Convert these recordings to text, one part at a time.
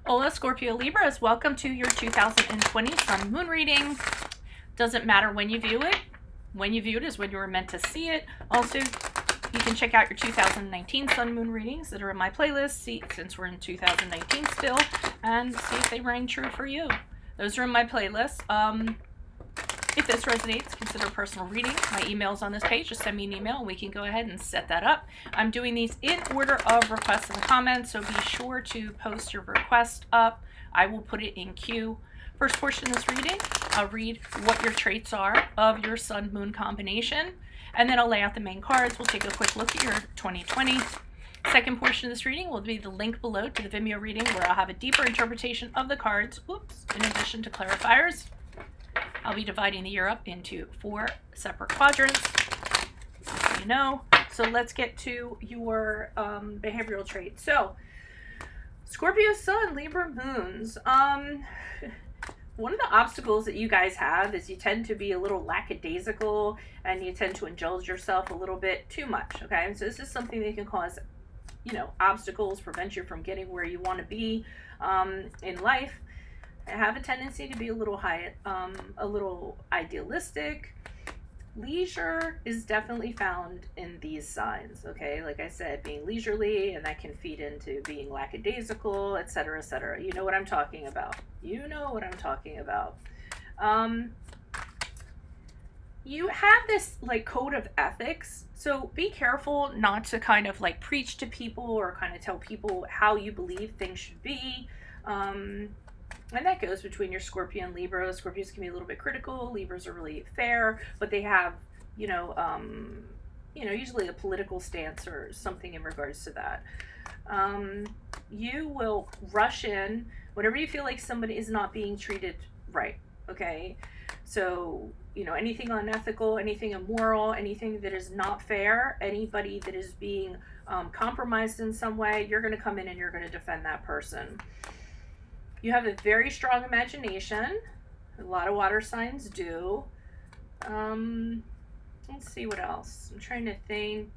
Hola, Scorpio Libras. Welcome to your 2020 Sun Moon reading. Doesn't matter when you view it. When you view it is when you were meant to see it. Also, you can check out your 2019 Sun Moon readings that are in my playlist, see, since we're in 2019 still, and see if they rang true for you. Those are in my playlist. If this resonates, consider a personal reading. My email's on this page. Just send me an email and we can go ahead and set that up. I'm doing these in order of requests in the comments, so be sure to post your request up. I will put it in queue. First portion of this reading, I'll read what your traits are of your Sun-Moon combination, and then I'll lay out the main cards. We'll take a quick look at your 2020. Second portion of this reading will be the link below to the Vimeo reading, where I'll have a deeper interpretation of the cards, in addition to clarifiers. I'll be dividing the year up into 4 separate quadrants, so you know. So let's get to your behavioral traits. So, Scorpio Sun, Libra Moons. One of the obstacles that you guys have is you tend to be a little lackadaisical and you tend to indulge yourself a little bit too much, okay? So this is something that can cause, obstacles, prevent you from getting where you want to be in life. I have a tendency to be a little idealistic. Leisure is definitely found in these signs, okay? Like I said, being leisurely, and that can feed into being lackadaisical, etc., etc. You know what I'm talking about. You know what I'm talking about. You have this code of ethics, so be careful not to kind of preach to people or kind of tell people how you believe things should be. And that goes between your Scorpio and Libra. Scorpios can be a little bit critical. Libras are really fair, but they have, usually a political stance or something in regards to that. You will rush in whenever you feel like somebody is not being treated right, okay? So, anything unethical, anything immoral, anything that is not fair, anybody that is being compromised in some way, you're going to come in and you're going to defend that person. You have a very strong imagination. A lot of water signs do. Let's see what else. I'm trying to think.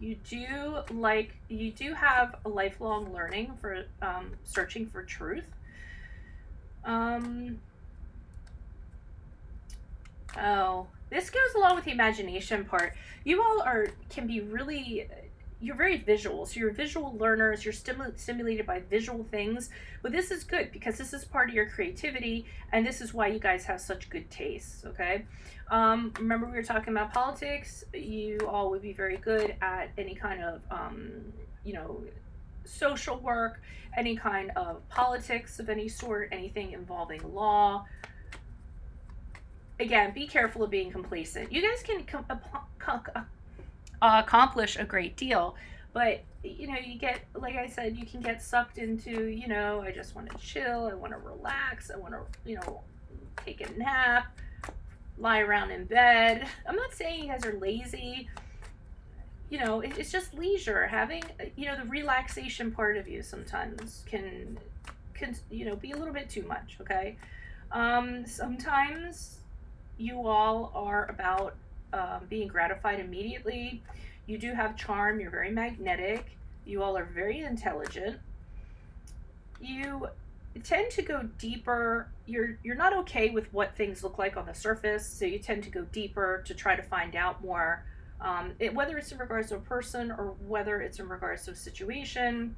You do have a lifelong learning for searching for truth. This goes along with the imagination part. You all can be really. You're very visual, so you're visual learners, you're stimulated by visual things, but this is good because this is part of your creativity, and this is why you guys have such good tastes, okay? Remember we were talking about politics. You all would be very good at any kind of, social work, any kind of politics of any sort, anything involving law. Again, be careful of being complacent. You guys can accomplish a great deal, but you get, like I said, you can get sucked into, I just want to chill, I want to relax, I want to take a nap, lie around in bed. I'm not saying you guys are lazy, it's just leisure. Having the relaxation part of you sometimes can be a little bit too much, okay? Sometimes you all are about being gratified immediately. You do have charm. You're very magnetic. You all are very intelligent. You tend to go deeper. You're not okay with what things look like on the surface, so you tend to go deeper to try to find out more, whether it's in regards to a person or whether it's in regards to a situation.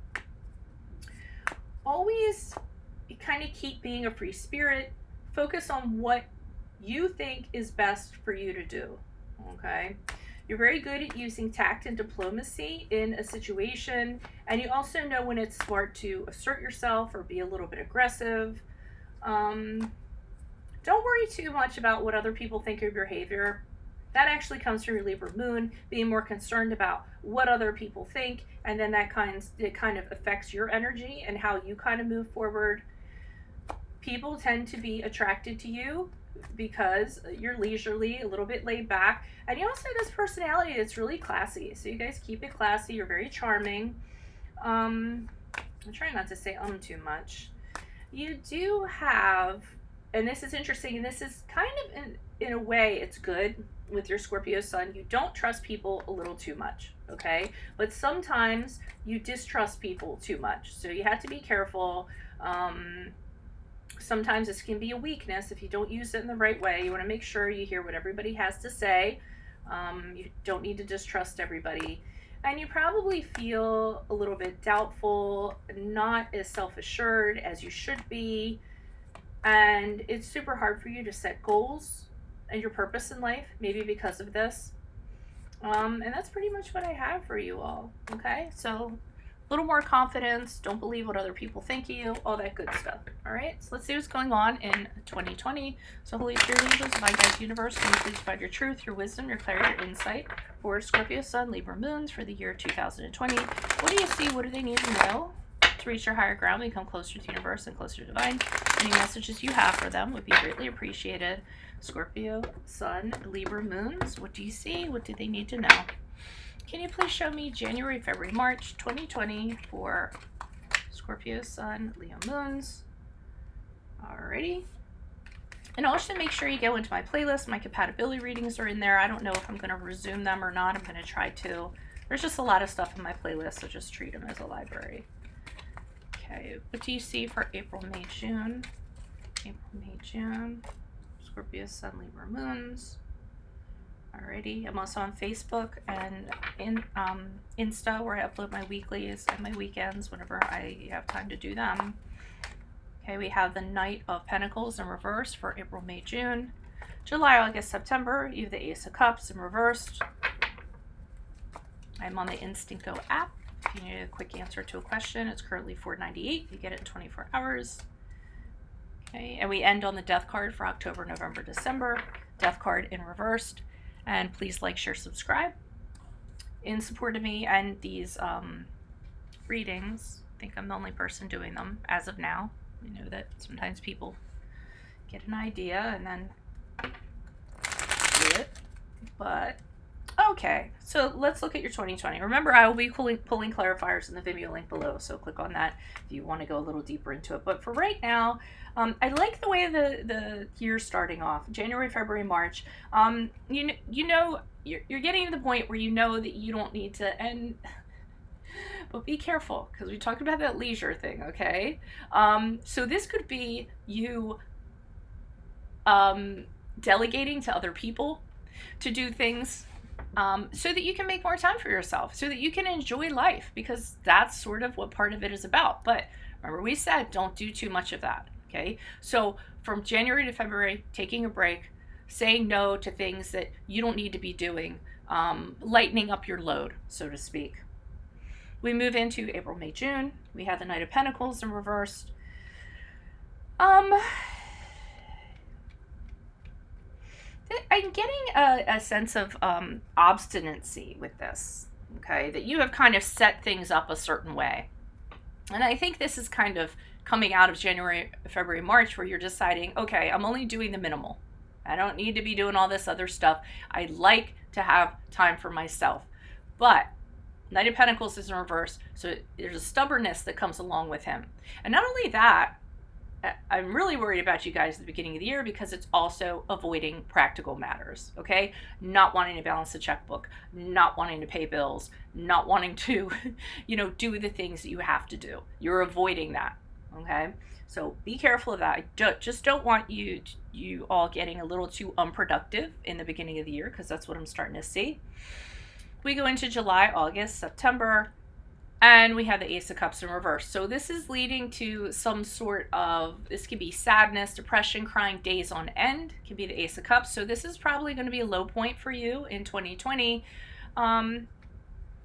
Always kind of keep being a free spirit. Focus on what you think is best for you to do. Okay, you're very good at using tact and diplomacy in a situation, and you also know when it's smart to assert yourself or be a little bit aggressive. Don't worry too much about what other people think of your behavior. That actually comes from your Libra moon, being more concerned about what other people think, and then it kind of affects your energy and how you kind of move forward. People tend to be attracted to you because you're leisurely, a little bit laid back, and you also have this personality that's really classy. So you guys keep it classy. You're very charming. I'm trying not to say too much. You do have and this is interesting, and this is kind of in a way it's good with your Scorpio sun. You don't trust people a little too much, okay? But sometimes you distrust people too much, so you have to be careful. Sometimes this can be a weakness if you don't use it in the right way. You want to make sure you hear what everybody has to say. You don't need to distrust everybody. And you probably feel a little bit doubtful, not as self-assured as you should be. And it's super hard for you to set goals and your purpose in life, maybe because of this. And that's pretty much what I have for you all. Okay, so a little more confidence. Don't believe what other people think of you. All that good stuff. All right, so let's see what's going on in 2020. So Holy Spirit, angels, divine guides, universe, can you please provide your truth, your wisdom, your clarity, your insight for Scorpio Sun, Libra Moons for the year 2020. What do you see? What do they need to know to reach their higher ground, become closer to the universe and closer to divine? Any messages you have for them would be greatly appreciated. Scorpio Sun, Libra Moons, what do you see? What do they need to know? Can you please show me January, February, March 2020 for Scorpio Sun, Leo Moons? Alrighty. And also make sure you go into my playlist. My compatibility readings are in there. I don't know if I'm going to resume them or not. I'm going to try to. There's just a lot of stuff in my playlist, so just treat them as a library. Okay, what do you see for April, May, June? April, May, June. Scorpio Sun, Libra Moons. Alrighty, I'm also on Facebook and in Insta, where I upload my weeklies and my weekends whenever I have time to do them. Okay, we have the Knight of Pentacles in reverse for April, May, June. July, August, September, you have the Ace of Cups in reversed. I'm on the Instincto app. If you need a quick answer to a question, it's currently $4.98. You get it in 24 hours. Okay, and we end on the Death card for October, November, December. Death card in reversed. And please like, share, subscribe in support of me and these readings. I think I'm the only person doing them as of now. You know that sometimes people get an idea and then do it. But okay, so let's look at your 2020. Remember, I will be pulling clarifiers in the video link below, so click on that if you want to go a little deeper into it. But for right now, I like the way the year's starting off. January, February, March. You know, you're getting to the point where you know that you don't need to end. But be careful, because we talked about that leisure thing, okay? So this could be you delegating to other people to do things so that you can make more time for yourself, so that you can enjoy life, because that's sort of what part of it is about. But remember, we said don't do too much of that, okay? So from January to February, taking a break, saying no to things that you don't need to be doing, lightening up your load, so to speak. We move into April, May, June. We have the Knight of Pentacles in reversed. I'm getting a sense of obstinacy with this, okay? That you have kind of set things up a certain way. And I think this is kind of coming out of January, February, March, where you're deciding, okay, I'm only doing the minimal. I don't need to be doing all this other stuff. I like to have time for myself. But Knight of Pentacles is in reverse, so there's a stubbornness that comes along with him. And not only that, I'm really worried about you guys at the beginning of the year, because it's also avoiding practical matters, okay? Not wanting to balance the checkbook, not wanting to pay bills, not wanting to, do the things that you have to do. You're avoiding that, okay? So be careful of that. I just don't want you all getting a little too unproductive in the beginning of the year, because that's what I'm starting to see. We go into July, August, September, and we have the Ace of Cups in reverse. So this is leading to some sort of, this could be sadness, depression, crying days on end. It could be the Ace of Cups. So this is probably going to be a low point for you in 2020.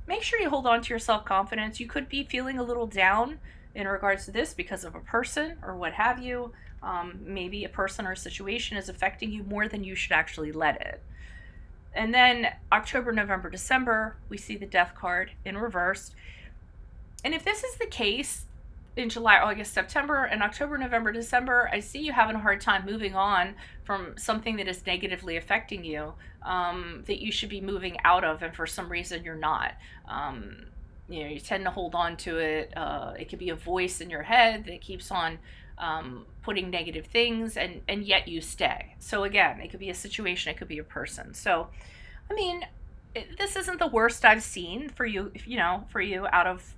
Make sure you hold on to your self-confidence. You could be feeling a little down in regards to this because of a person or what have you. Maybe a person or a situation is affecting you more than you should actually let it. And then October, November, December, we see the Death card in reverse. And if this is the case in July, August, September, and October, November, December, I see you having a hard time moving on from something that is negatively affecting you, that you should be moving out of, and for some reason you're not. You tend to hold on to it. It could be a voice in your head that keeps on putting negative things, and yet you stay. So again, it could be a situation, it could be a person. So, I mean, this isn't the worst I've seen for you, for you out of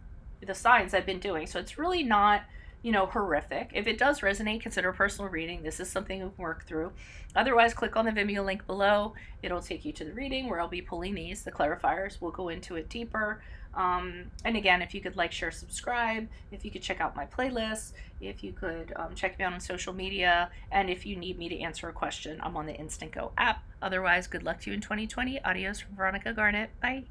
the signs I've been doing. So it's really not, horrific. If it does resonate, consider a personal reading. This is something we can work through. Otherwise, click on the Vimeo link below. It'll take you to the reading where I'll be pulling these, the clarifiers. We'll go into it deeper. And again, if you could like, share, subscribe, if you could check out my playlist, if you could check me out on social media, and if you need me to answer a question, I'm on the Instant Go app. Otherwise, good luck to you in 2020. Adios from Veronica Garnett. Bye.